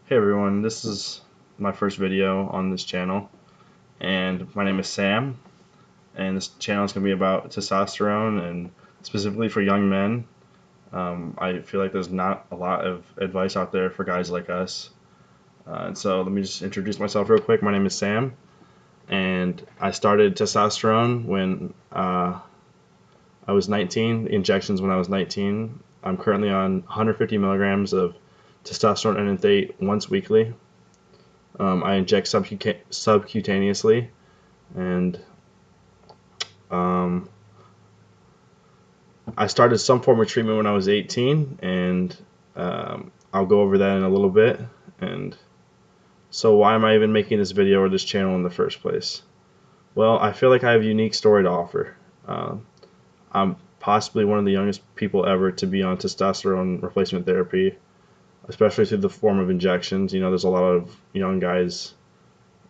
Hey everyone, this is my first video on this channel, and my name is Sam, and this channel is going to be about testosterone and specifically for young men. I feel like there's not a lot of advice out there for guys like us, and so let me just introduce myself real quick. My name is Sam, and I started testosterone when I was 19, the injections when I was 19. I'm currently on 150 milligrams of testosterone enanthate once weekly. I inject subcutaneously, and um, I started some form of treatment when I was 18, and I'll go over that in a little bit. And so, why am I even making this video or this channel in the first place? Well, I feel like I have a unique story to offer. I'm possibly one of the youngest people ever to be on testosterone replacement therapy, especially through the form of injections. There's a lot of young guys,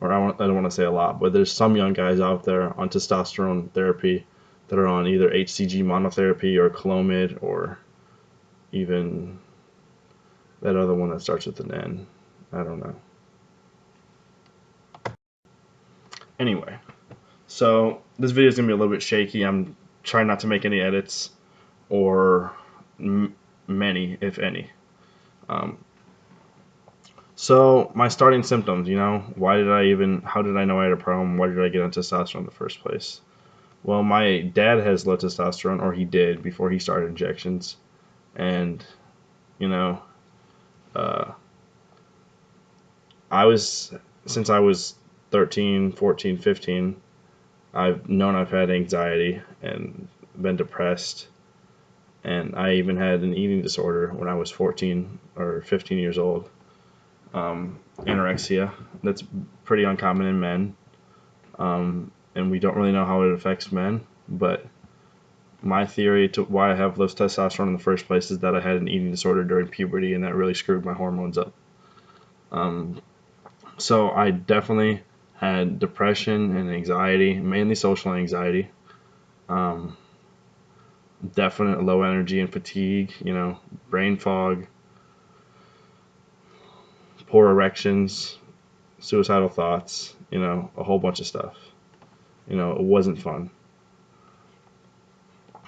or I don't want to say a lot, but there's some young guys out there on testosterone therapy that are on either HCG monotherapy or Clomid or even that other one that starts with an N. I don't know. Anyway, so this video is going to be a little bit shaky. I'm trying not to make any edits or many, if any. Um, so my starting symptoms, how did I know I had a problem? Why did I get on testosterone in the first place? Well, my dad has low testosterone, or he did before he started injections. And, you know, uh, since I was 13, 14, 15, I've known I've had anxiety and been depressed. And I even had an eating disorder when I was 14 or 15 years old. Anorexia. That's pretty uncommon in men. And we don't really know how it affects men. But my theory to why I have low testosterone in the first place is that I had an eating disorder during puberty, and that really screwed my hormones up. So I definitely had depression and anxiety, mainly social anxiety. Um, Definite low energy and fatigue, brain fog, poor erections, suicidal thoughts, a whole bunch of stuff. It wasn't fun.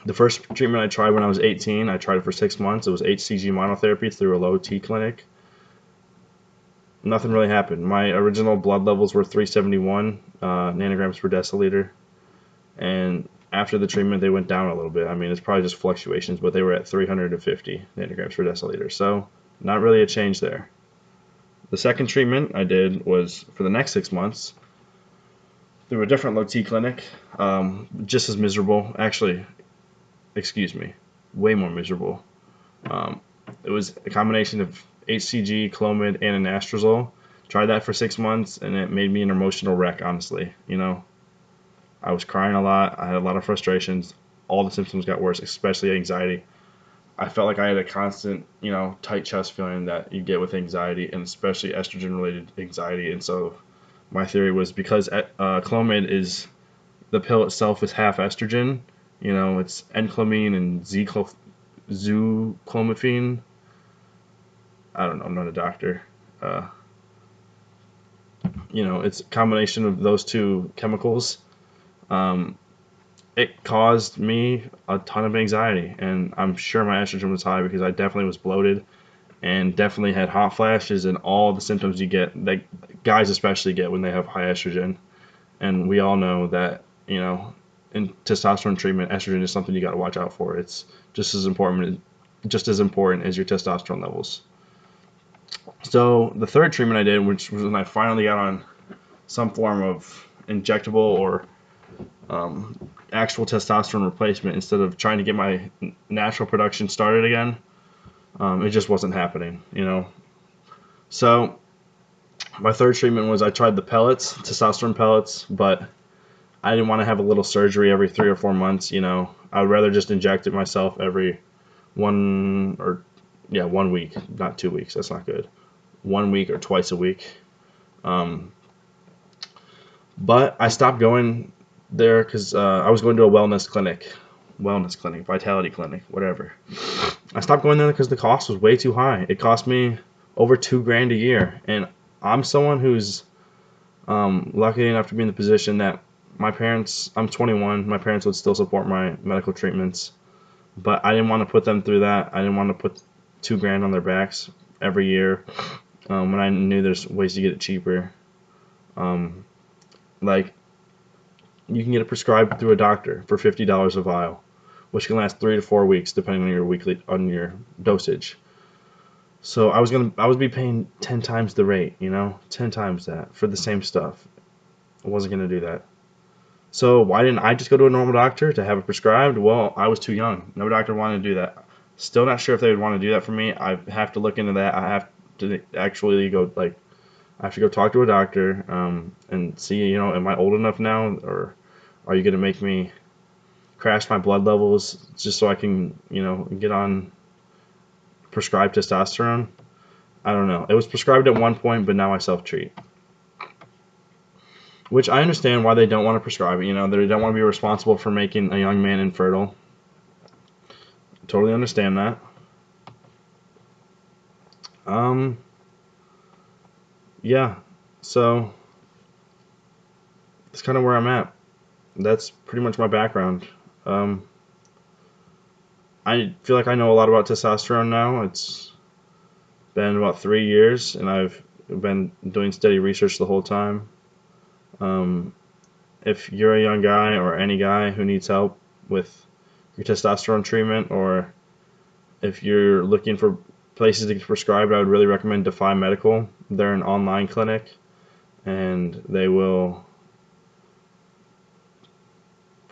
The first treatment I tried when I was 18, I tried it for 6 months. It was HCG monotherapy through a low T clinic. Nothing really happened. My original blood levels were 371 nanograms per deciliter, and after the treatment they went down a little bit. I mean, it's probably just fluctuations, but they were at 350 nanograms per deciliter, so not really a change there. The second treatment I did was for the next 6 months through a different low T clinic, just as miserable. Actually, excuse me, way more miserable. Um, it was a combination of HCG, Clomid, and anastrozole. Tried that for 6 months, and it made me an emotional wreck, honestly. I was crying a lot. I had a lot of frustrations. All the symptoms got worse, especially anxiety. I felt like I had a constant, tight chest feeling that you get with anxiety, and especially estrogen-related anxiety. And so my theory was because Clomid is, the pill itself is half estrogen. It's enclamine and zuclomiphene. I don't know. I'm not a doctor. Uh, it's a combination of those two chemicals. Um, it caused me a ton of anxiety, and I'm sure my estrogen was high because I definitely was bloated and definitely had hot flashes and all the symptoms you get, that guys especially get when they have high estrogen. And we all know that, in testosterone treatment, estrogen is something you got to watch out for. It's just as important as your testosterone levels. So the third treatment I did, which was when I finally got on some form of injectable or actual testosterone replacement instead of trying to get my natural production started again, it just wasn't happening. So my third treatment was I tried the pellets, testosterone pellets, but I didn't want to have a little surgery every 3 or 4 months. I would rather just inject it myself every 1 week, not 2 weeks. That's not good. 1 week or twice a week. But I stopped going there because I was going to a wellness clinic, vitality clinic, whatever. I stopped going there because the cost was way too high. It cost me over $2 grand a year. And I'm someone who's lucky enough to be in the position that my parents, I'm 21, my parents would still support my medical treatments, but I didn't want to put them through that. I didn't want to put $2 grand on their backs every year when I knew there's ways to get it cheaper. Um, like, you can get it prescribed through a doctor for $50 a vial, which can last 3 to 4 weeks depending on your dosage. So I was be paying 10 times the rate, 10 times that for the same stuff. I wasn't gonna do that. So why didn't I just go to a normal doctor to have it prescribed? Well, I was too young. No doctor wanted to do that. Still not sure if they would want to do that for me. I have to look into that. I have to actually go, like, I have to go talk to a doctor and see, am I old enough now, or are you gonna make me crash my blood levels just so I can, get on prescribed testosterone? I don't know. It was prescribed at one point, but now I self-treat. Which I understand why they don't want to prescribe it. They don't want to be responsible for making a young man infertile. Totally understand that. Yeah. So that's kind of where I'm at. That's pretty much my background. Um, I feel like I know a lot about testosterone now. It's been about 3 years, and I've been doing steady research the whole time. Um, if you're a young guy or any guy who needs help with your testosterone treatment, or if you're looking for places to get prescribed, I would really recommend Defy Medical. They're an online clinic, and they will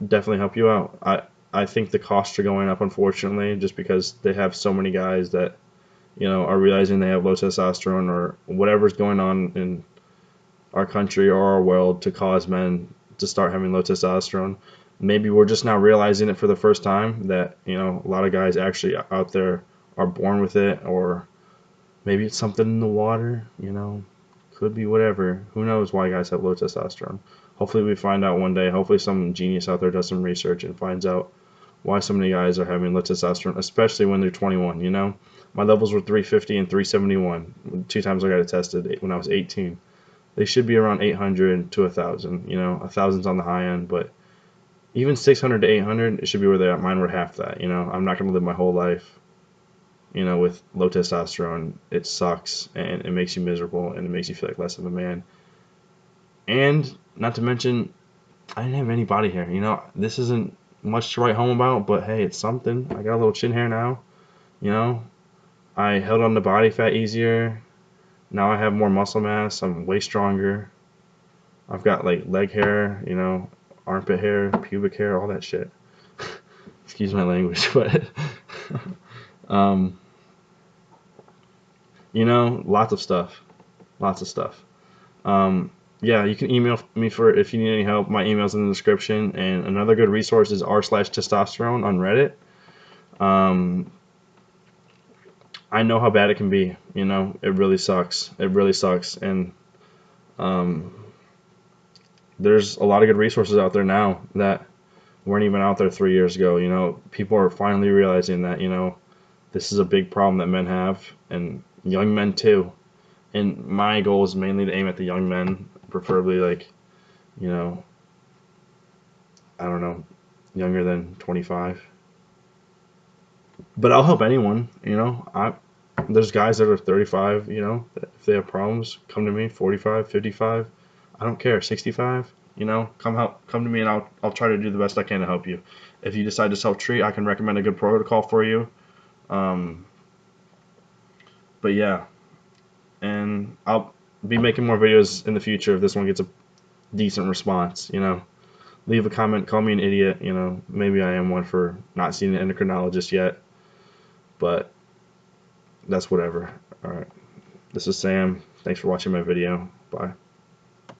definitely help you out. I think the costs are going up, unfortunately, just because they have so many guys that are realizing they have low testosterone, or whatever's going on in our country or our world to cause men to start having low testosterone. Maybe we're just now realizing it for the first time that a lot of guys actually out there are born with it, or maybe it's something in the water. Could be whatever. Who knows why guys have low testosterone? Hopefully we find out one day. Hopefully some genius out there does some research and finds out why so many guys are having low testosterone, especially when they're 21. My levels were 350 and 371 two times I got it tested when I was 18. They should be around 800 to 1,000. 1,000's on the high end, but even 600 to 800, it should be where they're at. Mine were half that. I'm not going to live my whole life, with low testosterone. It sucks, and it makes you miserable, and it makes you feel like less of a man. And not to mention, I didn't have any body hair. This isn't much to write home about, but hey, it's something. I got a little chin hair now. I held on to body fat easier. Now I have more muscle mass. I'm way stronger. I've got like leg hair, armpit hair, pubic hair, all that shit. Excuse my language, but um, lots of stuff. Lots of stuff. Yeah, you can email me for if you need any help. My email's in the description, and another good resource is r/testosterone on Reddit. I know how bad it can be. It really sucks. It really sucks, and um, there's a lot of good resources out there now that weren't even out there 3 years ago. People are finally realizing that this is a big problem that men have, and young men too. And my goal is mainly to aim at the young men, preferably like, I don't know, younger than 25. But I'll help anyone. There's guys that are 35. If they have problems, come to me. 45, 55. I don't care. 65. Come to me, and I'll try to do the best I can to help you. If you decide to self-treat, I can recommend a good protocol for you. Um, but yeah, and I'll be making more videos in the future if this one gets a decent response. Leave a comment, call me an idiot. Maybe I am one for not seeing an endocrinologist yet, but that's whatever. All right, this is Sam. Thanks for watching my video. Bye.